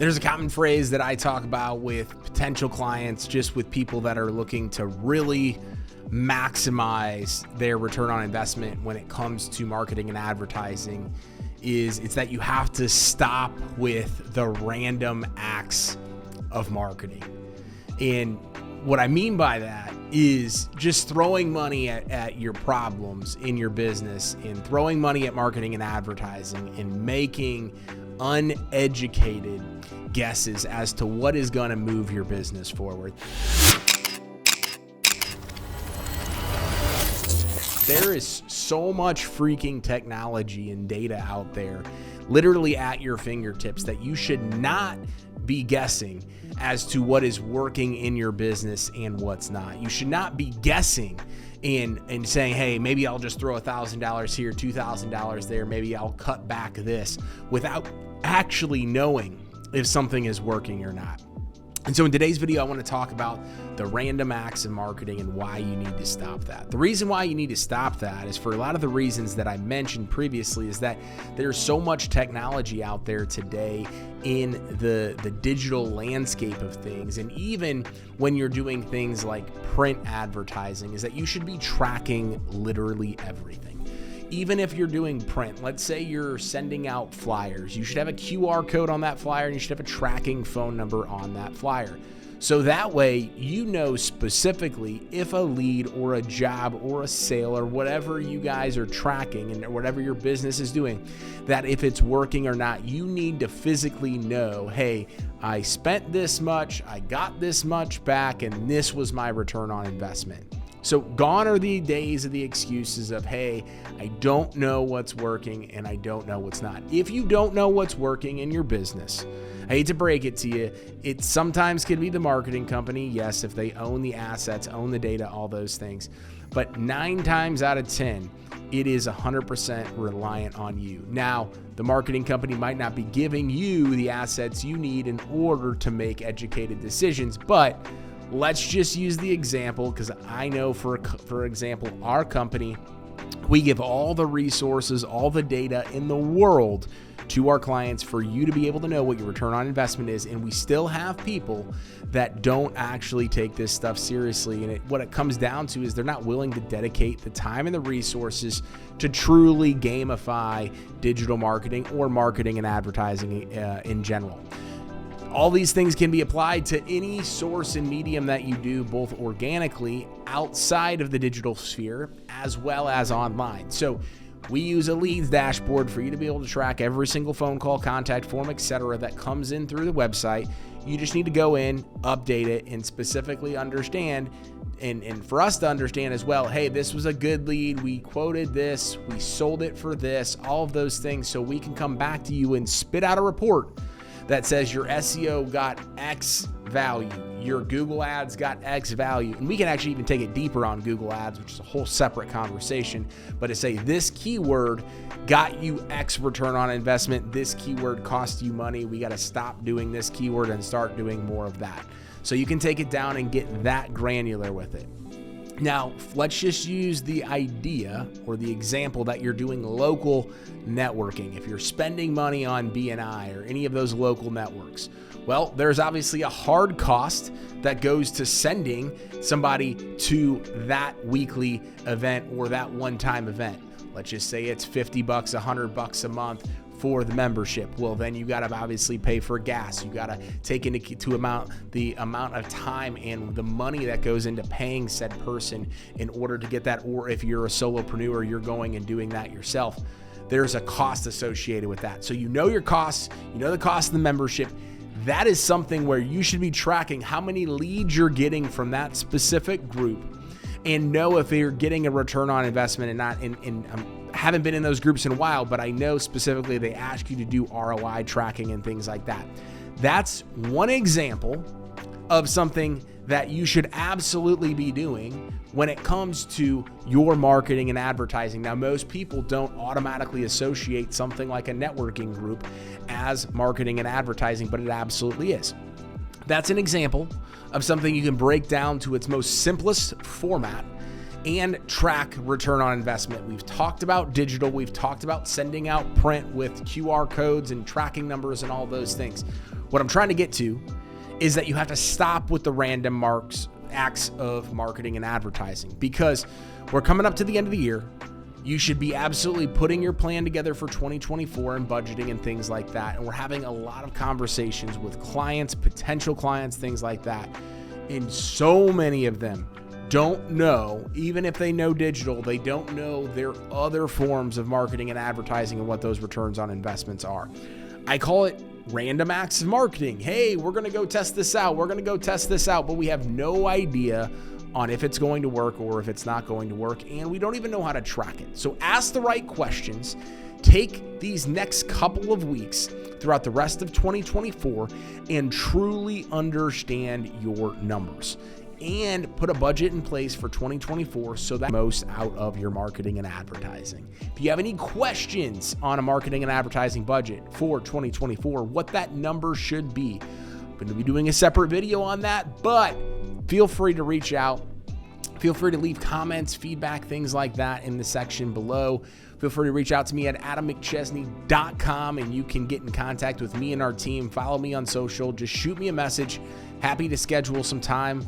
There's a common phrase that I talk about with potential clients, just with people that are looking to really maximize their return on investment when it comes to marketing and advertising, it's that you have to stop with the random acts of marketing. And what I mean by that is just throwing money at your problems in your business and throwing money at marketing and advertising and making uneducated guesses as to what is going to move your business forward. There is so much freaking technology and data out there, literally at your fingertips, that you should not be guessing as to what is working in your business and what's not. You should not be guessing and saying, hey, maybe I'll just throw $1,000 here, $2,000 there, maybe I'll cut back this, without actually knowing if something is working or not. And so in today's video, I want to talk about the random acts of marketing and why you need to stop that. The reason why you need to stop that is for a lot of the reasons that I mentioned previously, is that there's so much technology out there today in the digital landscape of things. And even when you're doing things like print advertising, is that you should be tracking literally everything. Even if you're doing print, let's say you're sending out flyers, you should have a QR code on that flyer and you should have a tracking phone number on that flyer. So that way, you know specifically if a lead or a job or a sale or whatever you guys are tracking and whatever your business is doing, that if it's working or not, you need to physically know, hey, I spent this much, I got this much back, and this was my return on investment. So gone are the days of the excuses of, hey, I don't know what's working and I don't know what's not. If you don't know what's working in your business, I hate to break it to you, it sometimes could be the marketing company. Yes, if they own the assets, own the data, all those things. But 9 times out of 10, it is 100% reliant on you. Now, the marketing company might not be giving you the assets you need in order to make educated decisions, but let's just use the example, because I know for example, our company, we give all the resources, all the data in the world to our clients for you to be able to know what your return on investment is. And we still have people that don't actually take this stuff seriously. And what it comes down to is they're not willing to dedicate the time and the resources to truly gamify digital marketing or marketing and advertising in general. All these things can be applied to any source and medium that you do, both organically outside of the digital sphere as well as online. So we use a leads dashboard for you to be able to track every single phone call, contact form, etc. that comes in through the website. You just need to go in, update it, and specifically understand, and for us to understand as well, hey, this was a good lead, we quoted this, we sold it for this, all of those things, so we can come back to you and spit out a report that says your SEO got X value, your Google ads got X value. And we can actually even take it deeper on Google ads, which is a whole separate conversation. But to say this keyword got you X return on investment, this keyword cost you money, we got to stop doing this keyword and start doing more of that. So you can take it down and get that granular with it. Now, let's just use the idea or the example that you're doing local networking. If you're spending money on BNI or any of those local networks, well, there's obviously a hard cost that goes to sending somebody to that weekly event or that one-time event. Let's just say it's $50, $100 a month for the membership. Well, then you got to obviously pay for gas. You got to take into the amount of time and the money that goes into paying said person in order to get that. Or if you're a solopreneur, you're going and doing that yourself. There's a cost associated with that. So you know your costs, you know the cost of the membership. That is something where you should be tracking how many leads you're getting from that specific group and know if you're getting a return on investment and not. Haven't been in those groups in a while, but I know specifically they ask you to do ROI tracking and things like that. That's one example of something that you should absolutely be doing when it comes to your marketing and advertising. Now, most people don't automatically associate something like a networking group as marketing and advertising, but it absolutely is. That's an example of something you can break down to its most simplest format and track return on investment. We've talked about digital. We've talked about sending out print with QR codes and tracking numbers and all those things. What I'm trying to get to is that you have to stop with the random acts of marketing and advertising, because we're coming up to the end of the year. You should be absolutely putting your plan together for 2024 and budgeting and things like that. And we're having a lot of conversations with clients, potential clients, things like that. And so many of them don't know, even if they know digital, they don't know their other forms of marketing and advertising and what those returns on investments are. I call it random acts of marketing. Hey, we're going to go test this out. We're going to go test this out, but we have no idea on if it's going to work or if it's not going to work, and we don't even know how to track it. So ask the right questions. Take these next couple of weeks throughout the rest of 2024 and truly understand your numbers and put a budget in place for 2024 so that most out of your marketing and advertising. If you have any questions on a marketing and advertising budget for 2024, what that number should be, I'm going to be doing a separate video on that, but feel free to reach out. Feel free to leave comments, feedback, things like that in the section below. Feel free to reach out to me at AdamMcChesney.com, and you can get in contact with me and our team. Follow me on social. Just shoot me a message. Happy to schedule some time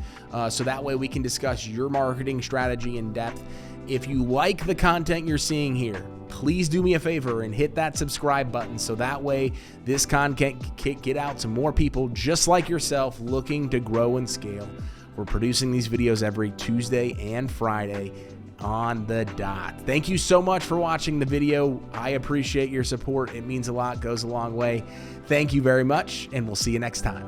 so that way we can discuss your marketing strategy in depth. If you like the content you're seeing here, please do me a favor and hit that subscribe button so that way this content can get out to more people just like yourself looking to grow and scale. We're producing these videos every Tuesday and Friday on the dot. Thank you so much for watching the video. I appreciate your support. It means a lot, goes a long way. Thank you very much, and we'll see you next time.